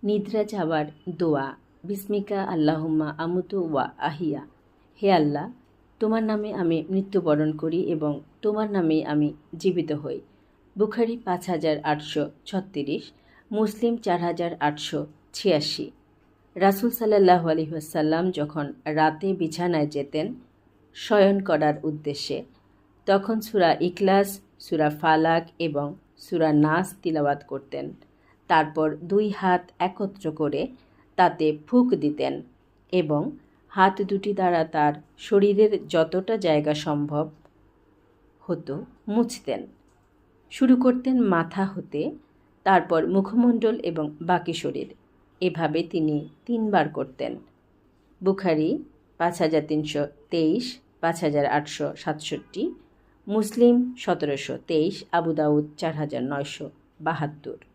নিদ্রা যাওয়ার দোয়া। বিস্মিকা আল্লাহুম্মা আমুতু ওয়া আহিয়া। হে আল্লাহ, তোমার নামে আমি মৃত্যুবরণ করি এবং তোমার নামেই আমি জীবিত হই। বুখারী 5836, মুসলিম 4886। রাসূল সাল্লাল্লাহু আলাইহি ওয়াসাল্লাম যখন রাতে বিছানায় যেতেন শয়ন করার উদ্দেশ্যে, তখন সূরা ইখলাস, সূরা ফালাক এবং সূরা নাস তিলাওয়াত করতেন। তারপর দুই হাত একত্র করে তাতে ফুঁক দিতেন এবং হাত দুটি দ্বারা তার শরীরের যতটা জায়গা সম্ভব হতো মুছতেন। শুরু করতেন মাথা হতে, তারপর মুখমণ্ডল এবং বাকি শরীর। এভাবে তিনি 3 বার করতেন। বুখারী 5323, 5867, মুসলিম 1723, আবু দাউদ 4972।